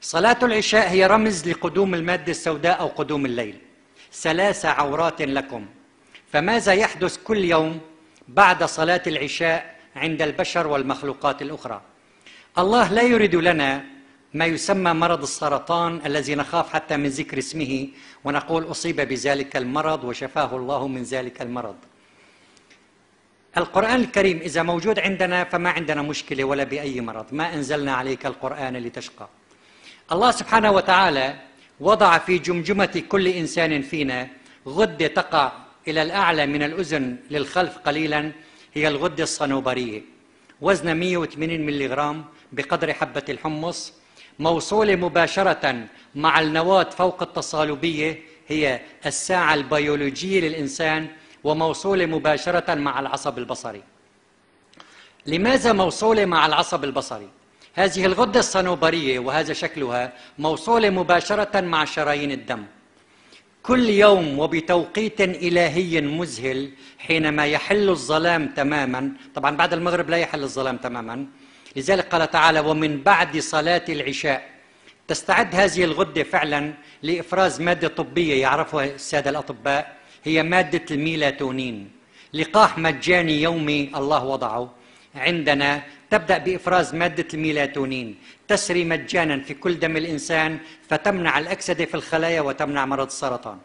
صلاة العشاء هي رمز لقدوم المادة السوداء أو قدوم الليل. 3 عورات لكم. فماذا يحدث كل يوم بعد صلاة العشاء عند البشر والمخلوقات الأخرى؟ الله لا يريد لنا ما يسمى مرض السرطان الذي نخاف حتى من ذكر اسمه ونقول أصيب بذلك المرض وشفاه الله من ذلك المرض. القرآن الكريم إذا موجود عندنا فما عندنا مشكلة ولا بأي مرض. ما أنزلنا عليك القرآن لتشقى. الله سبحانه وتعالى وضع في جمجمة كل إنسان فينا غدة تقع إلى الأعلى من الأذن للخلف قليلا، هي الغدة الصنوبرية، وزنها 180 ملغرام بقدر حبة الحمص، موصولة مباشرة مع النواة فوق التصالبية، هي الساعة البيولوجية للإنسان، وموصولة مباشرة مع العصب البصري. لماذا موصولة مع العصب البصري؟ هذه الغدة الصنوبرية وهذا شكلها موصولة مباشرة مع شرايين الدم. كل يوم وبتوقيت إلهي مذهل حينما يحل الظلام تماما، طبعا بعد المغرب لا يحل الظلام تماما، لذلك قال تعالى ومن بعد صلاة العشاء تستعد هذه الغدة فعلا لإفراز مادة طبية يعرفها السادة الأطباء، هي مادة الميلاتونين. لقاح مجاني يومي الله وضعه عندنا، تبدأ بإفراز مادة الميلاتونين، تسري مجانا في كل دم الإنسان فتمنع الأكسدة في الخلايا وتمنع مرض السرطان.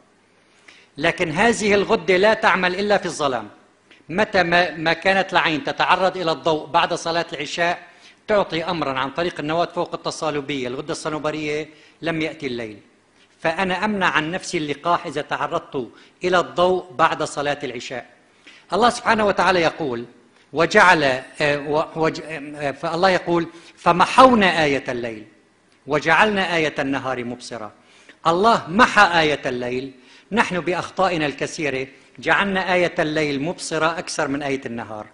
لكن هذه الغدة لا تعمل إلا في الظلام. متى ما كانت العين تتعرض إلى الضوء بعد صلاة العشاء تعطي أمرا عن طريق النواة فوق التصالبية الغدة الصنوبرية لم يأتي الليل، فأنا أمنع عن نفسي اللقاح إذا تعرضت إلى الضوء بعد صلاة العشاء. الله سبحانه وتعالى يقول فالله يقول فمحونا آية الليل وجعلنا آية النهار مبصرة. الله محى آية الليل، نحن بأخطائنا الكثيرة جعلنا آية الليل مبصرة أكثر من آية النهار.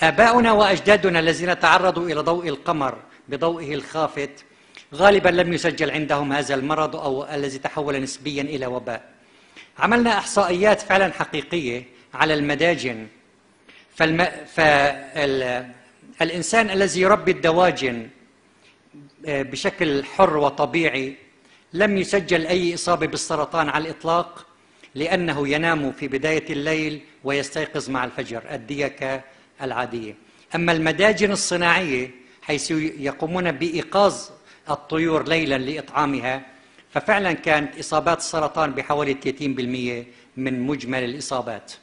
آباؤنا وأجدادنا الذين تعرضوا إلى ضوء القمر بضوئه الخافت غالبا لم يسجل عندهم هذا المرض أو الذي تحول نسبيا إلى وباء. عملنا إحصائيات فعلا حقيقية على المداجن. فالإنسان الذي يربي الدواجن بشكل حر وطبيعي لم يسجل أي إصابة بالسرطان على الإطلاق، لأنه ينام في بداية الليل ويستيقظ مع الفجر، الديكة العادية. أما المداجن الصناعية حيث يقومون بإيقاظ الطيور ليلا لإطعامها، ففعلا كانت إصابات السرطان بحوالي 30% من مجمل الإصابات.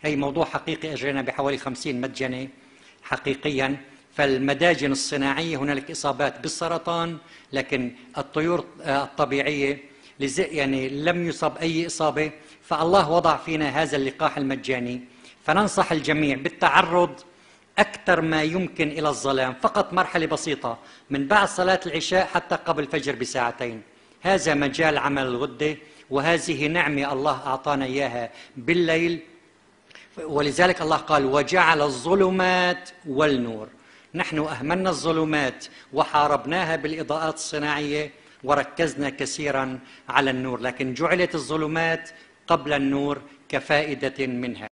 هي موضوع حقيقي أجرينا بحوالي 50 مدجنة حقيقيا. فالمداجن الصناعية هنالك إصابات بالسرطان، لكن الطيور الطبيعية يعني لم يصب أي إصابة. فالله وضع فينا هذا اللقاح المجاني، فننصح الجميع بالتعرض أكثر ما يمكن إلى الظلام، فقط مرحلة بسيطة من بعد صلاة العشاء حتى قبل الفجر بساعتين. هذا مجال عمل الغدة، وهذه نعمة الله أعطانا إياها بالليل. ولذلك الله قال وجعل الظلمات والنور. نحن أهملنا الظلمات وحاربناها بالإضاءات الصناعية وركزنا كثيرا على النور، لكن جعلت الظلمات قبل النور كفائدة منها.